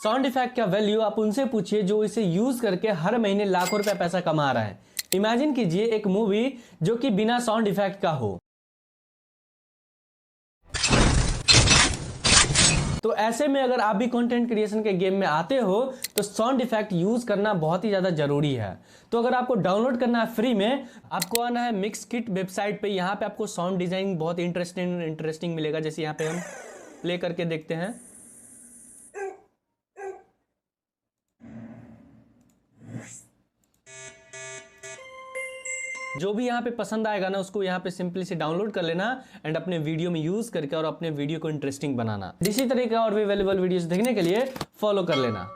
Sound effect का value आप उनसे पूछिए जो इसे यूज करके हर महीने लाखों रुपए पैसा कमा रहा है। इमेजिन कीजिए एक मूवी जो कि बिना साउंड इफेक्ट का हो। तो ऐसे में अगर आप भी कंटेंट क्रिएशन के गेम में आते हो तो साउंड इफेक्ट यूज करना बहुत ही ज्यादा जरूरी है। तो अगर आपको डाउनलोड करना है फ्री में, आपको आना है मिक्सकिट वेबसाइट पे। यहाँ पे आपको साउंड डिजाइनिंग बहुत इंटरेस्टिंग मिलेगा। जैसे यहाँ पे हम प्ले करके देखते हैं। जो भी यहाँ पे पसंद आएगा ना, उसको यहाँ पे सिंपली से डाउनलोड कर लेना एंड अपने वीडियो में यूज करके और अपने वीडियो को इंटरेस्टिंग बनाना। इसी तरह का और भी अवेलेबल वीडियोस देखने के लिए फॉलो कर लेना।